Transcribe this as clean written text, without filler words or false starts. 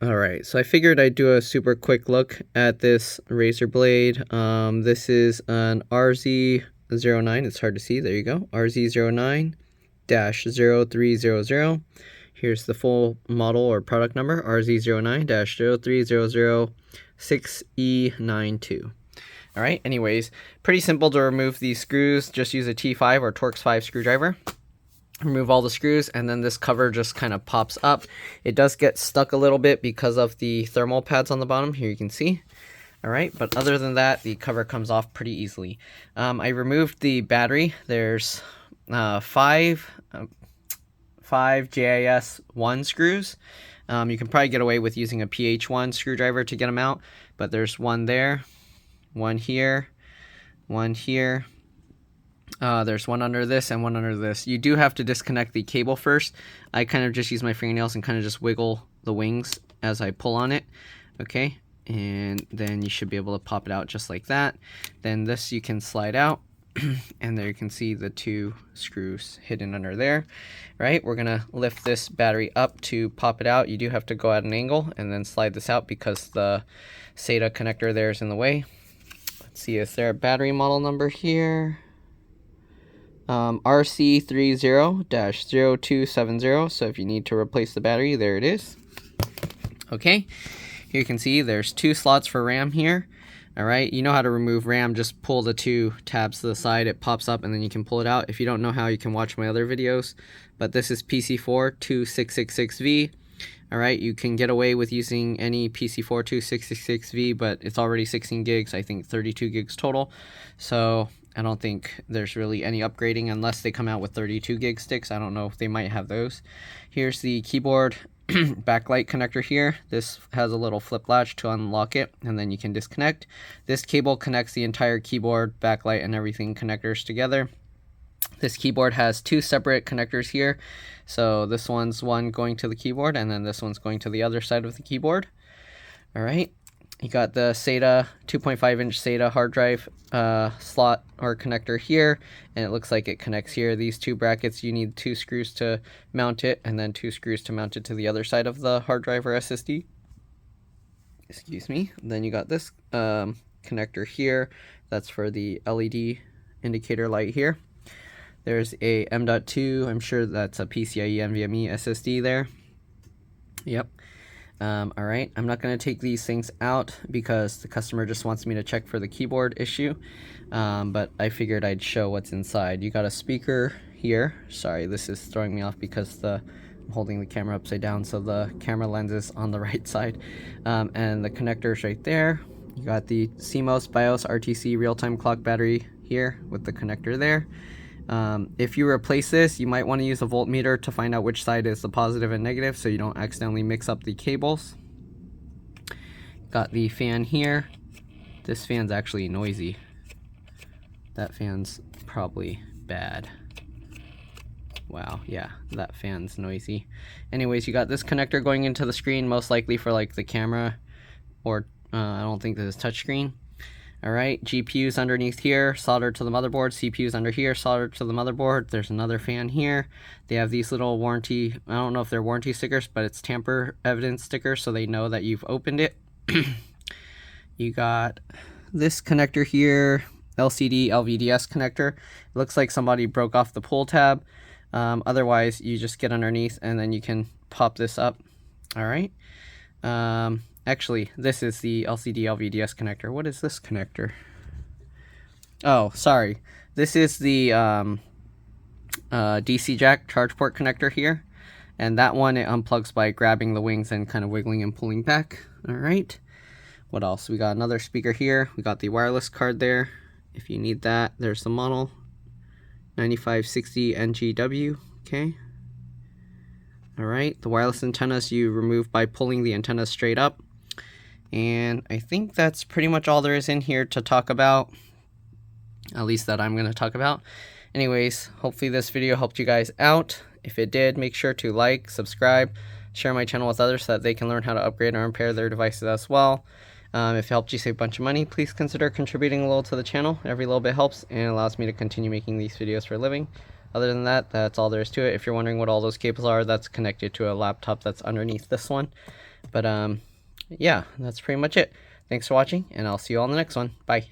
Alright, so I figured I'd do a super quick look at this Razer blade. This is an rz09, it's hard to see, there you go, rz09-0300. Here's the full model or product number, rz09-03006E92. Alright, anyways, pretty simple to remove these screws. Just use a T5 or Torx 5 screwdriver. Remove all the screws, and then this cover just kind of pops up. It does get stuck a little bit because of the thermal pads on the bottom. Here you can see. Alright, but other than that, the cover comes off pretty easily. I removed the battery. There's five JIS1 screws. You can probably get away with using a PH1 screwdriver to get them out, but there's one there, one here, one here. There's one under this and one under this. You do have to disconnect the cable first. I kind of just use my fingernails and kind of just wiggle the wings as I pull on it. Okay, and then you should be able to pop it out just like that. Then this you can slide out. And there you can see the two screws hidden under there. Right, we're gonna lift this battery up to pop it out. You do have to go at an angle and then slide this out because the SATA connector there is in the way. Let's see, is there a battery model number here? RC30-0270. So if you need to replace the battery, there it is. Okay, here you can see there's two slots for RAM here. All right, you know how to remove RAM. Just pull the two tabs to the side, it pops up, and then you can pull it out. If you don't know how, you can watch my other videos. But this is PC4 2666V. All right, you can get away with using any PC4 2666V, but it's already 16 gigs, I think 32 gigs total. So I don't think there's really any upgrading unless they come out with 32 gig sticks. I don't know if they might have those. Here's the keyboard backlight connector here. This has a little flip latch to unlock it, and then you can disconnect. This cable connects the entire keyboard, backlight, and everything connectors together. This keyboard has two separate connectors here. So this one's one going to the keyboard, and then this one's going to the other side of the keyboard. All right. You got the SATA 2.5-inch SATA hard drive slot or connector here, and it looks like it connects here. These two brackets, you need two screws to mount it, and then two screws to mount it to the other side of the hard drive or SSD. Excuse me. And then you got this connector here. That's for the LED indicator light here. There's a M.2. I'm sure that's a PCIe NVMe SSD there. Yep. All right, I'm not going to take these things out because the customer just wants me to check for the keyboard issue, but I figured I'd show what's inside. You got a speaker here. Sorry, this is throwing me off because I'm holding the camera upside down, so the camera lens is on the right side, and the connector's right there. You got the CMOS BIOS RTC real-time clock battery here with the connector there. If you replace this, you might want to use a voltmeter to find out which side is the positive and negative so you don't accidentally mix up the cables. Got the fan here. This fan's actually noisy. That fan's probably bad. Wow, yeah, that fan's noisy. Anyways, you got this connector going into the screen, most likely for like the camera, or I don't think this is touchscreen. Alright, GPU's underneath here, soldered to the motherboard. CPU's under here, soldered to the motherboard. There's another fan here. They have these little warranty, I don't know if they're warranty stickers, but it's tamper evidence stickers, so they know that you've opened it. You got this connector here, LCD LVDS connector. It looks like somebody broke off the pull tab. Otherwise, you just get underneath and then you can pop this up. Alright. Actually, this is the LCD LVDS connector. What is this connector? Oh, sorry. This is the DC jack charge port connector here. And that one, it unplugs by grabbing the wings and kind of wiggling and pulling back. All right. What else? We got another speaker here. We got the wireless card there. If you need that, there's the model. 9560 NGW. Okay. All right. The wireless antennas you remove by pulling the antenna straight up. And I think that's pretty much all there is in here to talk about, at least that I'm going to talk about. Anyways, hopefully this video helped you guys out. If it did, make sure to like, subscribe, share my channel with others so that they can learn how to upgrade or repair their devices as well. If it helped you save a bunch of money, please consider contributing a little to the channel. Every little bit helps and allows me to continue making these videos for a living. Other than that, that's all there is to it. If you're wondering what all those cables are, that's connected to a laptop that's underneath this one. But yeah, that's pretty much it. Thanks for watching, and I'll see you all in the next one. Bye.